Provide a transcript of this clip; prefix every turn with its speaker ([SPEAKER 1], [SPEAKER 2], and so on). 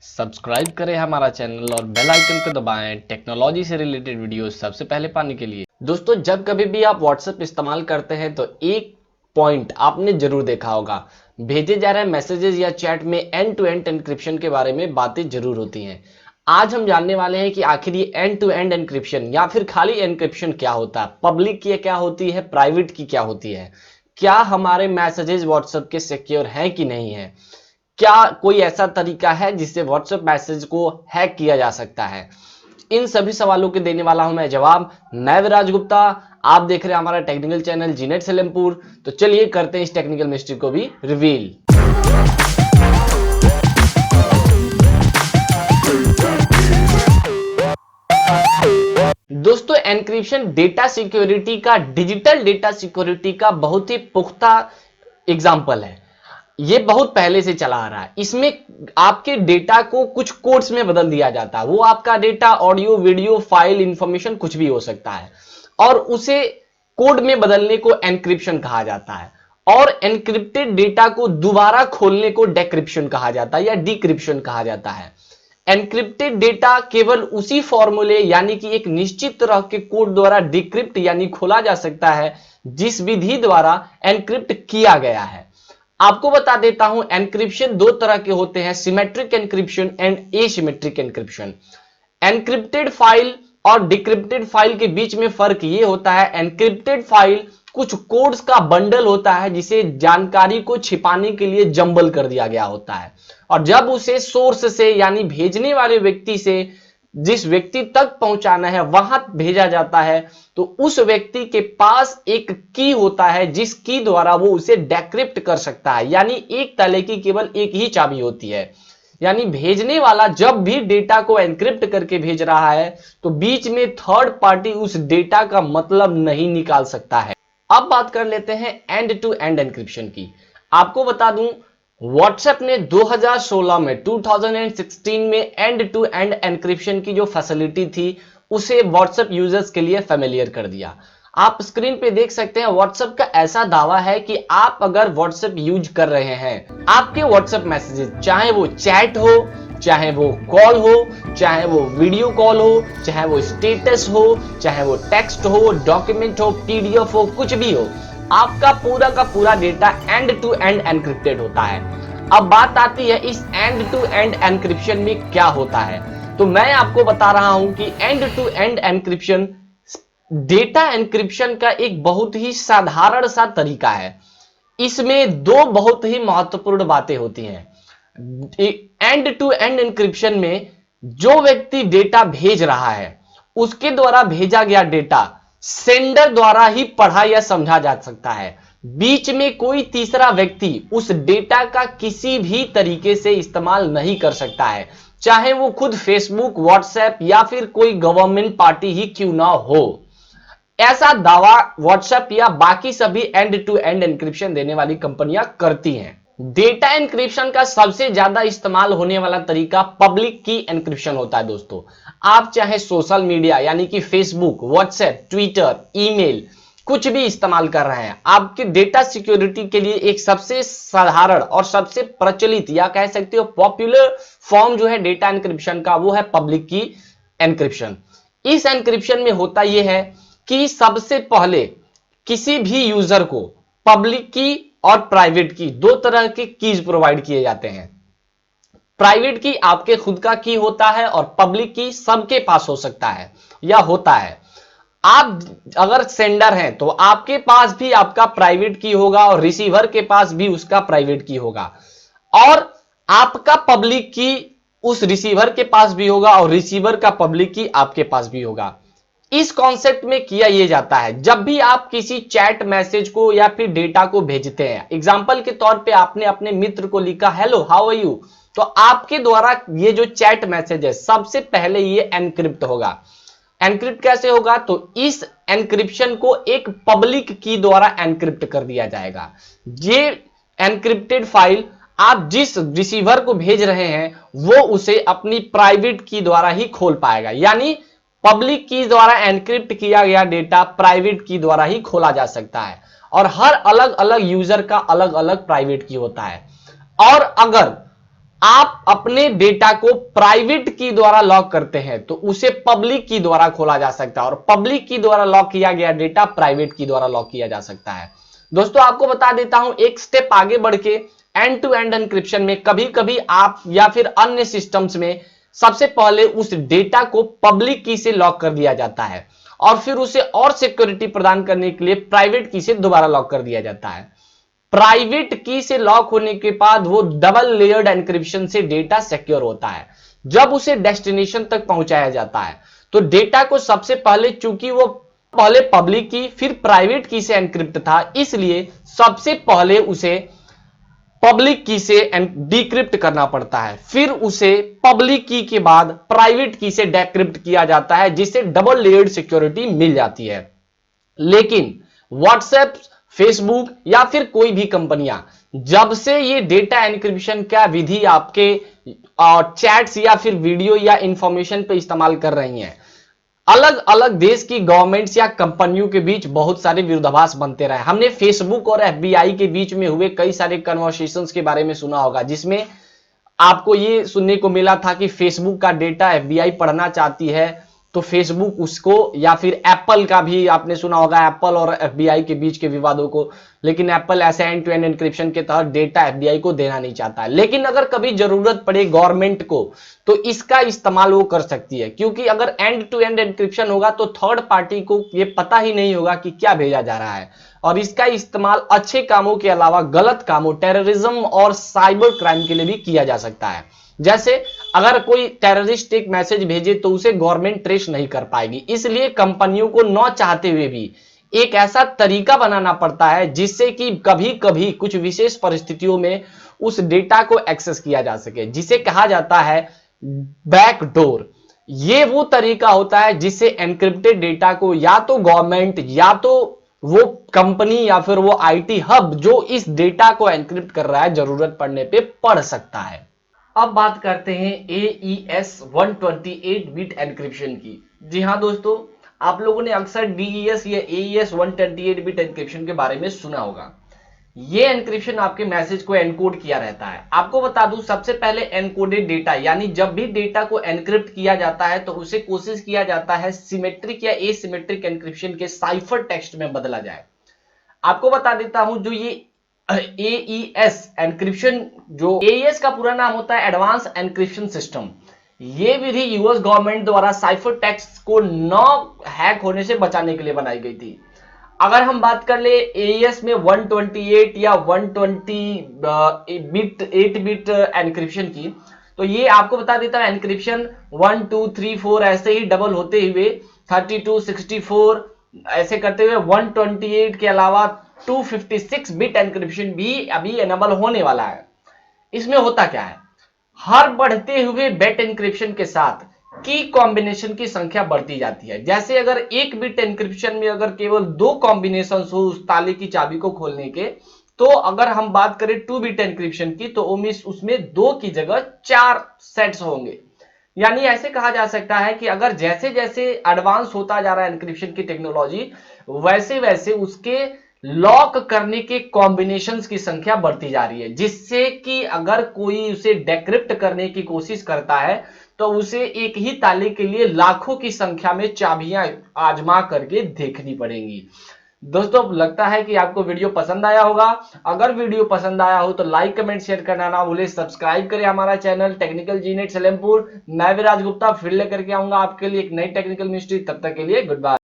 [SPEAKER 1] Subscribe करें हमारा channel और बेल आइकन को दबाएं टेक्नोलॉजी से रिलेटेड वीडियो सबसे पहले पाने के लिए। दोस्तों, जब कभी भी आप व्हाट्सएप इस्तेमाल करते हैं तो एक पॉइंट आपने जरूर देखा होगा, भेजे जा रहे मैसेजेस या चैट में एंड टू एंड एन्क्रिप्शन के बारे में बातें जरूर होती हैं। आज हम जानने वाले हैं कि आखिर ये एंड टू एंड एन्क्रिप्शन या फिर खाली एन्क्रिप्शन क्या होता है, पब्लिक की क्या होती है, प्राइवेट की क्या होती है, क्या हमारे मैसेजेस व्हाट्सएप के सिक्योर हैं कि नहीं है, क्या कोई ऐसा तरीका है जिससे व्हाट्सएप मैसेज को हैक किया जा सकता है। इन सभी सवालों के देने वाला हूं मैं जवाब। मैं विराज गुप्ता, आप देख रहे हैं हमारा टेक्निकल चैनल जीनेट सलेमपुर। तो चलिए करते हैं इस टेक्निकल मिस्ट्री को भी रिवील। दोस्तों, एन्क्रिप्शन डेटा सिक्योरिटी का, डिजिटल डेटा सिक्योरिटी का बहुत ही पुख्ता एग्जाम्पल है। ये बहुत पहले से चला आ रहा है। इसमें आपके डेटा को कुछ कोड्स में बदल दिया जाता है। वो आपका data audio, video, file, information कुछ भी हो सकता है और उसे कोड में बदलने को एन्क्रिप्शन कहा जाता है। और एन्क्रिप्टेड डेटा को दोबारा खोलने को डेक्रिप्शन कहा जाता है या डिक्रिप्शन कहा जाता है। एन्क्रिप्टेड डेटा केवल उसी फॉर्मूले यानी कि एक निश्चित तरह के कोड द्वारा डिक्रिप्ट यानी खोला जा सकता है जिस विधि द्वारा एन्क्रिप्ट किया गया है। आपको बता देता हूं, एन्क्रिप्शन दो तरह के होते हैं, symmetric encryption and asymmetric encryption. Encrypted file और डिक्रिप्टेड फाइल के बीच में फर्क यह होता है, एन्क्रिप्टेड फाइल कुछ कोड्स का बंडल होता है जिसे जानकारी को छिपाने के लिए जंबल कर दिया गया होता है, और जब उसे सोर्स से यानी भेजने वाले व्यक्ति से जिस व्यक्ति तक पहुंचाना है वहां भेजा जाता है तो उस व्यक्ति के पास एक की होता है जिस की द्वारा वो उसे डेक्रिप्ट कर सकता है। यानी एक ताले की केवल एक ही चाबी होती है। यानी भेजने वाला जब भी डेटा को एन्क्रिप्ट करके भेज रहा है तो बीच में थर्ड पार्टी उस डेटा का मतलब नहीं निकाल सकता है। अब बात कर लेते हैं एंड टू एंड एन्क्रिप्शन की। आपको बता दूं, व्हाट्सएप ने 2016 में 2016 में एंड टू एंड एन्क्रिप्शन की जो फैसिलिटी थी उसे व्हाट्सएप यूजर्स के लिए फेमिलियर कर दिया। आप स्क्रीन पे देख सकते हैं, व्हाट्सएप का ऐसा दावा है कि आप अगर व्हाट्सएप यूज कर रहे हैं, आपके व्हाट्सएप मैसेजेस चाहे वो चैट हो, चाहे वो कॉल हो, चाहे वो वीडियो कॉल हो, चाहे वो स्टेटस हो, चाहे वो टेक्स्ट हो, डॉक्यूमेंट हो, पीडीएफ हो, कुछ भी हो, आपका पूरा का पूरा data end to end encrypted होता है। अब बात आती है इस एंड टू एंड एन्क्रिप्शन में क्या होता है। तो मैं आपको बता रहा हूं कि end to end encryption data encryption का एक बहुत ही साधारण सा तरीका है। इसमें दो बहुत ही महत्वपूर्ण बातें होती हैं। एंड टू एंड एन्क्रिप्शन में जो व्यक्ति डेटा भेज रहा है उसके द्वारा भेजा गया डेटा सेंडर द्वारा ही पढ़ा या समझा जा सकता है। बीच में कोई तीसरा व्यक्ति उस डेटा का किसी भी तरीके से इस्तेमाल नहीं कर सकता है, चाहे वो खुद फेसबुक, व्हाट्सएप या फिर कोई गवर्नमेंट पार्टी ही क्यों ना हो। ऐसा दावा व्हाट्सएप या बाकी सभी एंड टू एंड एन्क्रिप्शन देने वाली कंपनियां करती हैं। डेटा एन्क्रिप्शन का सबसे ज्यादा इस्तेमाल होने वाला तरीका पब्लिक की एन्क्रिप्शन होता है। दोस्तों, आप चाहे सोशल मीडिया यानी कि फेसबुक, व्हाट्सएप, ट्विटर, ईमेल कुछ भी इस्तेमाल कर रहे हैं, आपके डेटा सिक्योरिटी के लिए एक सबसे साधारण और सबसे प्रचलित या कह सकते हो पॉपुलर फॉर्म जो है डेटा एन्क्रिप्शन का वो है पब्लिक की एन्क्रिप्शन। इस एन्क्रिप्शन में होता यह है कि सबसे पहले किसी भी यूजर को पब्लिक की और प्राइवेट की दो तरह के कीज प्रोवाइड किए जाते हैं। प्राइवेट की आपके खुद का की होता है और पब्लिक की सबके पास हो सकता है या होता है। आप अगर सेंडर हैं तो आपके पास भी आपका प्राइवेट की होगा और रिसीवर के पास भी उसका प्राइवेट की होगा, और आपका पब्लिक की उस रिसीवर के पास भी होगा और रिसीवर का पब्लिक की आपके पास भी होगा। इस कॉन्सेप्ट में किया यह जाता है, जब भी आप किसी चैट मैसेज को या फिर डेटा को भेजते हैं, एग्जांपल के तौर पे आपने अपने मित्र को लिखा हेलो हाउ आर यू, तो आपके द्वारा ये जो चैट मैसेज है सबसे पहले ये एनक्रिप्ट होगा। एनक्रिप्ट कैसे होगा, तो इस एनक्रिप्शन को एक पब्लिक की द्वारा एनक्रिप्ट कर दिया जाएगा। ये एनक्रिप्टेड फाइल आप जिस रिसीवर को भेज रहे हैं वो उसे अपनी प्राइवेट की द्वारा ही खोल पाएगा। यानी पब्लिक की द्वारा एनक्रिप्ट किया गया डेटा प्राइवेट की द्वारा ही खोला जा सकता है, और हर अलग अलग यूजर का अलग अलग प्राइवेट की होता है। और अगर आप अपने डेटा को प्राइवेट की द्वारा लॉक करते हैं तो उसे पब्लिक की द्वारा खोला जा सकता है, और पब्लिक की द्वारा लॉक किया गया डेटा प्राइवेट की द्वारा लॉक किया जा सकता है। दोस्तों आपको बता देता हूं, एक स्टेप आगे बढ़ के एंड टू एंड एन्क्रिप्शन में कभी कभी आप या फिर अन्य सिस्टम्स में सबसे पहले उस डेटा को पब्लिक की से लॉक कर दिया जाता है और फिर उसे और सिक्योरिटी प्रदान करने के लिए प्राइवेट की से दोबारा लॉक कर दिया जाता है। प्राइवेट की से लॉक होने के बाद वो डबल लेयर्ड एन्क्रिप्शन से डेटा सिक्योर होता है। जब उसे डेस्टिनेशन तक पहुंचाया जाता है तो डेटा को सबसे पहले, चूंकि वो पहले पब्लिक की फिर प्राइवेट की से एनक्रिप्ट था, इसलिए सबसे पहले उसे पब्लिक की से डिक्रिप्ट करना पड़ता है, फिर उसे पब्लिक की के बाद प्राइवेट की से डेक्रिप्ट किया जाता है, जिससे डबल लेयर्ड सिक्योरिटी मिल जाती है। लेकिन व्हाट्सएप, फेसबुक या फिर कोई भी कंपनियां जब से ये डेटा एन्क्रिप्शन का विधि आपके चैट्स या फिर वीडियो या इंफॉर्मेशन पे इस्तेमाल कर रही हैं, अलग अलग देश की गवर्नमेंट्स या कंपनियों के बीच बहुत सारे विरोधाभास बनते रहे। हमने फेसबुक और एफबीआई के बीच में हुए कई सारे कन्वर्सेशंस के बारे में सुना होगा, जिसमें आपको ये सुनने को मिला था कि फेसबुक का डेटा एफबीआई पढ़ना चाहती है तो फेसबुक उसको, या फिर एप्पल का भी आपने सुना होगा, एप्पल और एफबीआई के बीच के विवादों को, लेकिन एप्पल ऐसे एंड टू एंड एन्क्रिप्शन के तहत डेटा एफबीआई को देना नहीं चाहता है। लेकिन अगर कभी जरूरत पड़े गवर्नमेंट को तो इसका इस्तेमाल वो कर सकती है, क्योंकि अगर एंड टू एंड एन्क्रिप्शन होगा तो थर्ड पार्टी को ये पता ही नहीं होगा कि क्या भेजा जा रहा है, और इसका इस्तेमाल अच्छे कामों के अलावा गलत कामों, टेररिज्म और साइबर क्राइम के लिए भी किया जा सकता है। जैसे अगर कोई टेररिस्ट एक मैसेज भेजे तो उसे गवर्नमेंट ट्रेस नहीं कर पाएगी, इसलिए कंपनियों को न चाहते हुए भी एक ऐसा तरीका बनाना पड़ता है जिससे कि कभी कभी कुछ विशेष परिस्थितियों में उस डेटा को एक्सेस किया जा सके, जिसे कहा जाता है बैकडोर। ये वो तरीका होता है जिससे एनक्रिप्टेड डेटा को या तो गवर्नमेंट या तो वो कंपनी या फिर वो आईटी हब जो इस डेटा को एनक्रिप्ट कर रहा है, जरूरत पड़ने पे पढ़ सकता है। अब बात करते हैं AES 128 बिट एन्क्रिप्शन की। जी हाँ दोस्तों, आप लोगों ने अक्सर DES या AES 128 बिट एन्क्रिप्शन के बारे में सुना होगा। ये एन्क्रिप्शन आपके मैसेज को एनकोड किया रहता है। आपको बता दूं, सबसे पहले एनकोडेड डेटा, यानी जब भी डेटा को एनक्रिप्ट किया जाता है तो उसे कोशिश किया जाता है सिमेट्रिक या एसिमेट्रिक एन्क्रिप्शन के साइफर टेक्स्ट में बदला जाए। आपको बता देता हूं, जो ये AES एन्क्रिप्शन, जो AES का पूरा नाम होता है एडवांस एन्क्रिप्शन सिस्टम, ये विधि यूएस गवर्नमेंट द्वारा साइफर टेक्स्ट को न हैक होने से बचाने के लिए बनाई गई थी। अगर हम बात कर ले AES में 128 या 120 बिट 8 बिट एन्क्रिप्शन की, तो ये आपको बता देता है एन्क्रिप्शन 1 2 3 4 ऐसे ही डबल होते हुए 32 64 ऐसे करते हुए 128 के अलावा 256 बिट एन्क्रिप्शन भी अभी एनेबल होने वाला है। इसमें होता क्या है, हर बढ़ते हुए बिट एन्क्रिप्शन के साथ की कॉम्बिनेशन की संख्या बढ़ती जाती है। जैसे अगर एक बिट एन्क्रिप्शन में अगर केवल 2 कॉम्बिनेशन हो उस ताले की चाबी को खोलने के, तो अगर हम बात करें 2 बिट एन्क्रिप्शन की तो उसमें 2 की जगह 4 सेट्स होंगे। यानी ऐसे कहा जा सकता है कि अगर जैसे जैसे एडवांस होता जा रहा है एन्क्रिप्शन की टेक्नोलॉजी, वैसे वैसे उसके लॉक करने के कॉम्बिनेशंस की संख्या बढ़ती जा रही है, जिससे कि अगर कोई उसे डेक्रिप्ट करने की कोशिश करता है तो उसे एक ही ताले के लिए लाखों की संख्या में चाबियां आजमा करके देखनी पड़ेंगी। दोस्तों लगता है कि आपको वीडियो पसंद आया होगा। अगर वीडियो पसंद आया हो तो लाइक कमेंट शेयर करना ना भूले, सब्सक्राइब करें हमारा चैनल टेक्निकल जीनेट सलेमपुर। मैं विराज गुप्ता फिर लेकर के आऊंगा आपके लिए एक नई टेक्निकल मिस्ट्री। तब तक के लिए गुड बाय।